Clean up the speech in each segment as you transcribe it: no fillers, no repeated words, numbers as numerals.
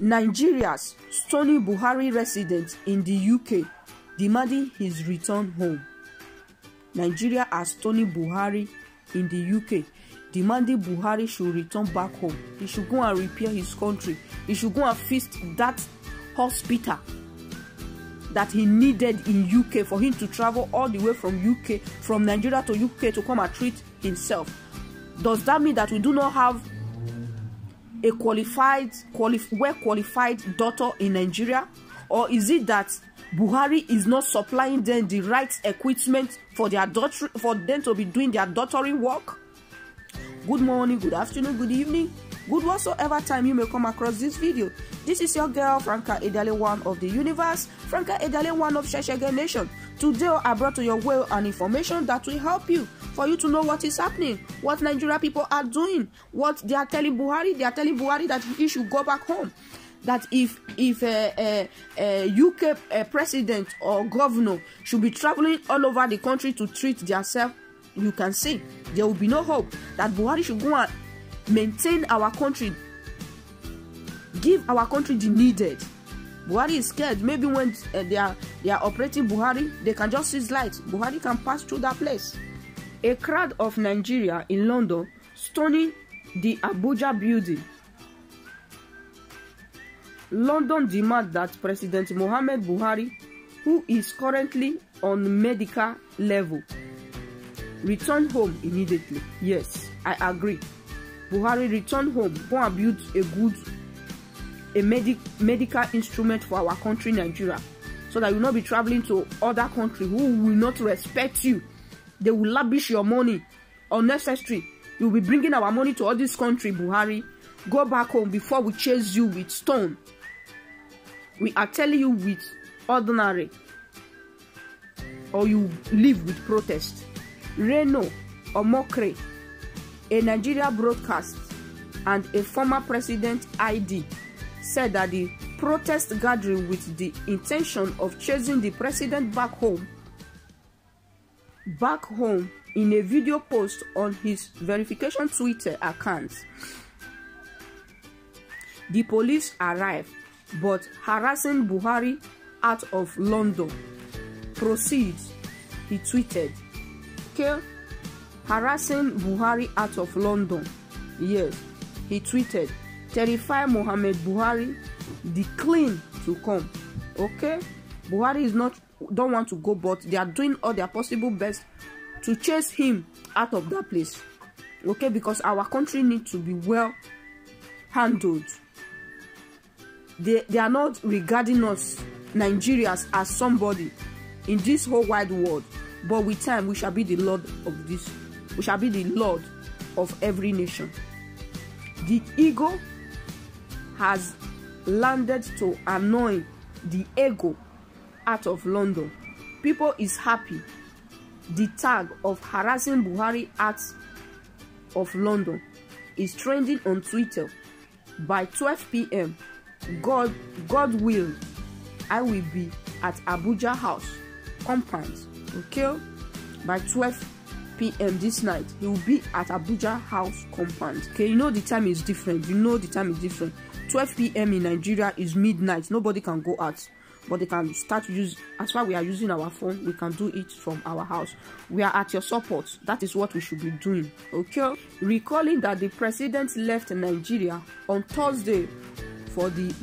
Nigeria's stoning Buhari resident in the UK, demanding his return home. Nigeria has stoning Buhari in the UK, demanding Buhari should return back home. He should go and repair his country. He should go and fix that hospital that he needed in UK for him to travel all the way from Nigeria to UK to come and treat himself. Does that mean that we do not have a well-qualified doctor in Nigeria? Or is it that Buhari is not supplying them the right equipment for them to be doing their doctoring work? Good morning, good afternoon, good evening, good whatsoever time you may come across this video. This is your girl Franca Edale1 of the universe, Franca Edale1 of Sheshege Nation. Today I brought to your way an information that will help you, for you to know what is happening, what Nigeria people are doing, what they are telling Buhari. They are telling Buhari that he should go back home. That if UK president or governor should be traveling all over the country to treat themselves, you can see there will be no hope. That Buhari should go and maintain our country, give our country the needed. Buhari is scared. Maybe when they are operating Buhari, they can just seize light. Buhari can pass through that place. A crowd of Nigeria in London stoning the Abuja building. London demand that President Muhammad Buhari, who is currently on medical level, return home immediately. Yes, I agree. Buhari return home, go and build a medical instrument for our country Nigeria, so that you will not be traveling to other country who will not respect you. They will lavish your money unnecessary. You will be bringing our money to all this country. Buhari, go back home before we chase you with stone. We are telling you with ordinary, or you live with protest. Reno Omokre, a Nigeria broadcast and a former president ID, said that the protest gathering with the intention of chasing the president back home in a video post on his verification Twitter account. The police arrived, but harassing Buhari out of London proceeds, he tweeted. Okay, harassing Buhari out of London. Yes, he tweeted. Terrify Muhammad Buhari, decline to come. Okay, Buhari don't want to go, but they are doing all their possible best to chase him out of that place. Okay, because our country needs to be well handled. They are not regarding us Nigerians as somebody in this whole wide world, but with time we shall be the Lord of this. We shall be the Lord of every nation. The ego has landed to annoy the ego out of London. People is happy. The tag of harassing Buhari out of London is trending on Twitter. By 12 p.m. God will, I will be at Abuja House compound. Okay, by 12 p.m. this night, he will be at Abuja House compound. Okay, you know the time is different. 12 p.m. in Nigeria is midnight. Nobody can go out, but they can start use. As far as we are using our phone, we can do it from our house. We are at your support. That is what we should be doing. Okay, recalling that the president left Nigeria on Thursday for the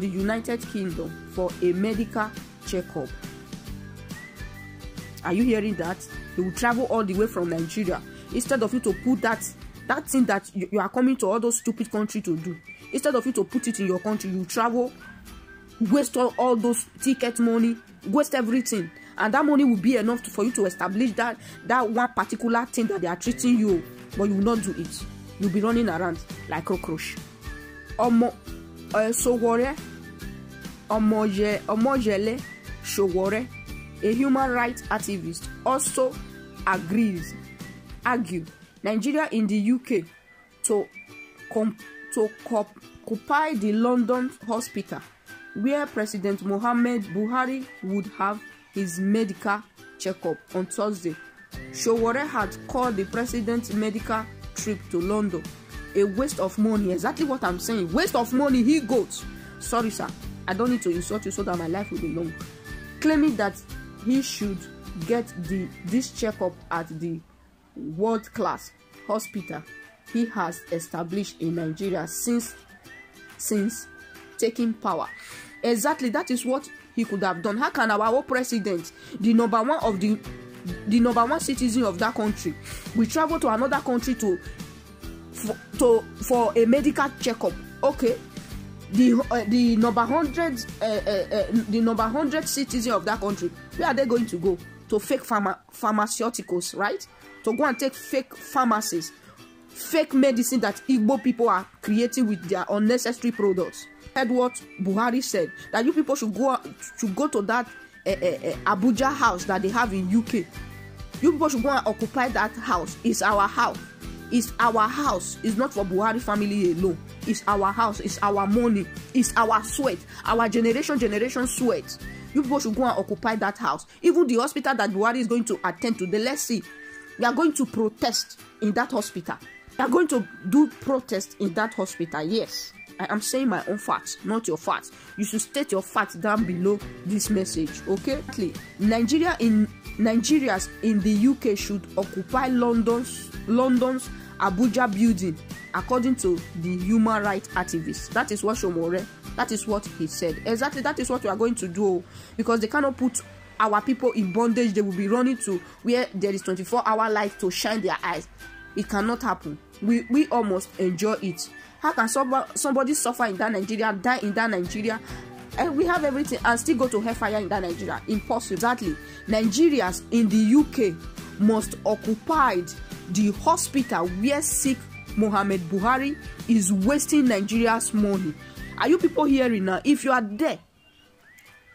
United Kingdom for a medical checkup. Are you hearing that? He will travel all the way from Nigeria. Instead of you to put that thing that you are coming to all those stupid countries to do, instead of you to put it in your country, you travel, waste all those ticket money, waste everything, and that money will be enough for you to establish that one particular thing that they are treating you, but you will not do it. You'll be running around like cockroach. Sowore Omojele Sowore, a human rights activist, also argue Nigeria in the UK to occupy the London hospital where President Muhammad Buhari would have his medical checkup on Thursday. Sowore had called the president's medical trip to London a waste of money. Exactly what I'm saying. Waste of money, he goes. Sorry, sir. I don't need to insult you so that my life will be long. Claiming that he should get this checkup at the world-class hospital he has established in Nigeria since taking power. Exactly, that is what he could have done. How can our own president, the number one citizen of that country, we travel to another country for a medical checkup? Okay, the number 100 citizen of that country, where are they going to go? To fake pharmaceuticals, right? To go and take fake pharmacies, fake medicine that Igbo people are creating with their unnecessary products. Heard what Buhari said, that you people should go to that Abuja house that they have in UK. You people should go and occupy that house. It's our house. It's our house. It's not for Buhari family alone. It's our house. It's our money. It's our sweat. Our generation sweat. You people should go and occupy that house. Even the hospital that Buhari is going to attend to, let's see. We are going to protest in that hospital. We are going to do protest in that hospital. Yes. I am saying my own facts, not your facts. You should state your facts down below this message, okay? Nigerians in the UK should occupy London's Abuja building, according to the human rights activist. That is what Shomore, that is what he said. Exactly, that is what we are going to do, because they cannot put our people in bondage. They will be running to where there is 24-hour light to shine their eyes. It cannot happen. We almost enjoy it. How can somebody suffer in that Nigeria, die in that Nigeria, and we have everything and still go to hellfire in that Nigeria? Impossible. Exactly. Nigerians in the UK must occupy the hospital where sick Muhammad Buhari is wasting Nigeria's money. Are you people hearing now? If you are there,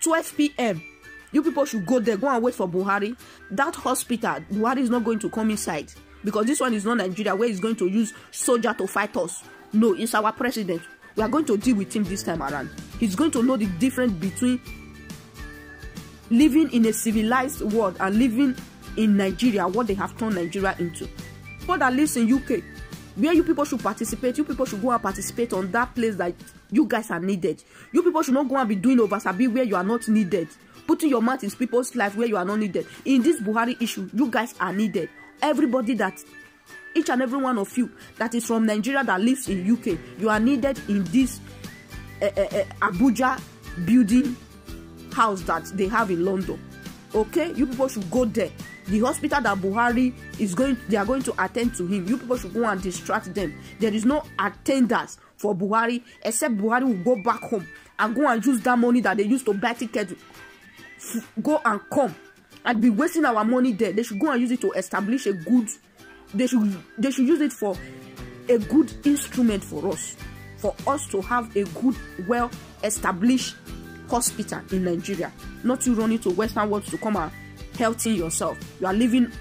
12 p.m., you people should go there, go and wait for Buhari. That hospital, Buhari is not going to come inside, because this one is not Nigeria where he's going to use soldier to fight us. No, it's our president. We are going to deal with him this time around. He's going to know the difference between living in a civilized world and living in Nigeria, what they have turned Nigeria into. People that lives in UK, where you people should participate, you people should go and participate on that place that you guys are needed. You people should not go and be doing oversabi where you are not needed. Putting your mouth in people's life where you are not needed. In this Buhari issue, you guys are needed. Everybody that, each and every one of you that is from Nigeria that lives in UK, you are needed in this Abuja building house that they have in London. Okay, you people should go there. The hospital that Buhari is they are going to attend to him. You people should go and distract them. There is no attendance for Buhari, except Buhari will go back home and go and use that money that they used to buy tickets, go and come and be wasting our money there. They should go and use it to establish a good. They should use it for a good instrument for us to have a good, well-established hospital in Nigeria. Not you running to Western world to come and helping yourself. You are leaving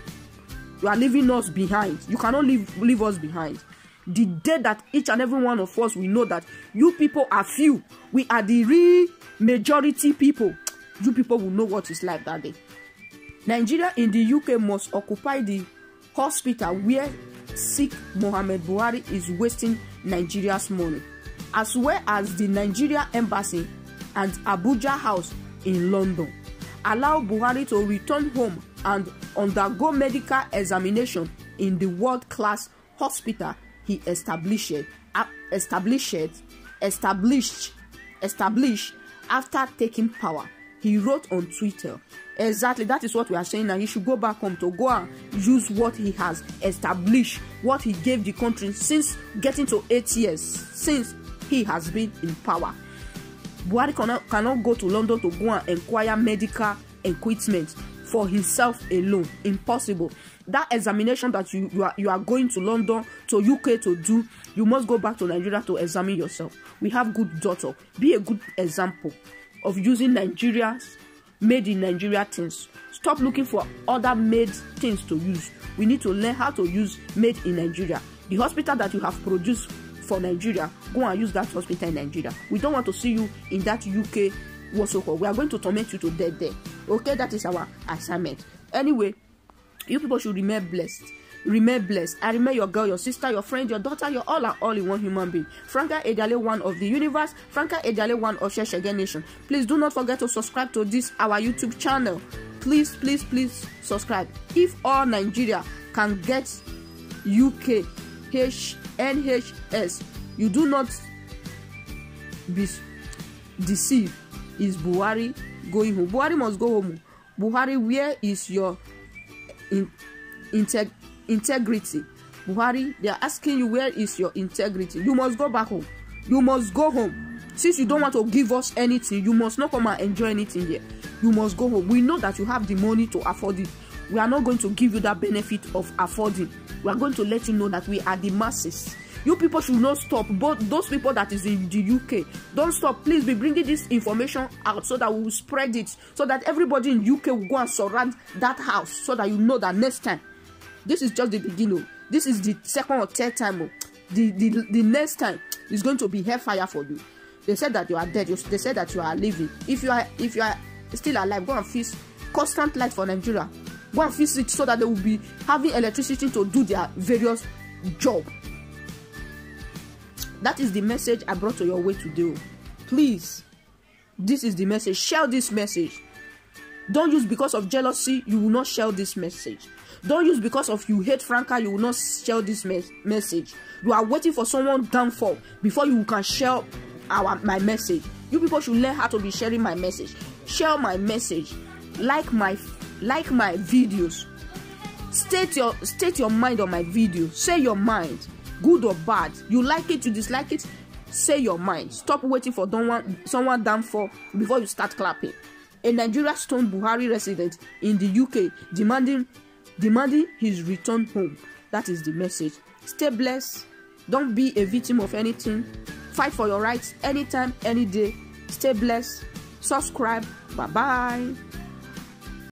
us behind. You cannot leave us behind. The day that each and every one of us will know that you people are few, we are the real majority people, you people will know what it's like that day. Nigeria in the UK must occupy the hospital where sick Muhammad Buhari is wasting Nigeria's money, as well as the Nigeria embassy and Abuja house in London. Allow Buhari to return home and undergo medical examination in the world-class hospital he established after taking power. He wrote on Twitter. Exactly, that is what we are saying now. He should go back home to go and use what he has established, what he gave the country since getting to 8 years, since he has been in power. Buhari cannot go to London to go and acquire medical equipment for himself alone. Impossible. That examination that you are going to London, to UK to do, you must go back to Nigeria to examine yourself. We have good daughter. Be a good example of using Nigeria's made in Nigeria things. Stop looking for other made things to use. We need to learn how to use made in Nigeria. The hospital that you have produced for Nigeria, go and use that hospital in Nigeria. We don't want to see you in that UK whatsoever. We are going to torment you to death there. Okay, that is our assignment. Anyway, you people should remain blessed. Remain blessed. I remain your girl, your sister, your friend, your daughter, your all in one human being. Franca Ediale, one of the universe. Franca Ediale, one of Sheshege Nation. Please do not forget to subscribe to this, our YouTube channel. Please, please, please subscribe. If all Nigeria can get UK NHS, you do not be deceived. Is Buhari going home? Buhari must go home. Buhari, where is your integrity? Buhari, they are asking you, where is your integrity? You must go back home. You must go home. Since you don't want to give us anything, you must not come and enjoy anything here. You must go home. We know that you have the money to afford it. We are not going to give you that benefit of affording. We are going to let you know that we are the masses. You people should not stop. But those people that is in the UK, don't stop. Please be bringing this information out so that we will spread it, so that everybody in UK will go and surround that house, so that you know that next time. This is just the beginning. This is the second or third time. The next time is going to be hellfire for you. They said that you are dead. They said that you are living. If you are still alive, go and fix constant light for Nigeria. Go and fix it so that they will be having electricity to do their various job. That is the message I brought to your way today. Please, this is the message. Share this message. Don't use because of jealousy, you will not share this message. Don't use because of you hate Franca, you will not share this message. You are waiting for someone downfall before you can share my message. You people should learn how to be sharing my message. Share my message. Like my videos. State your mind on my video. Say your mind, good or bad. You like it, you dislike it. Say your mind. Stop waiting for someone downfall before you start clapping. A Nigeria stoned Buhari resident in the UK demanding his return home. That is the message. Stay blessed. Don't be a victim of anything. Fight for your rights anytime, any day. Stay blessed. Subscribe. Bye-bye.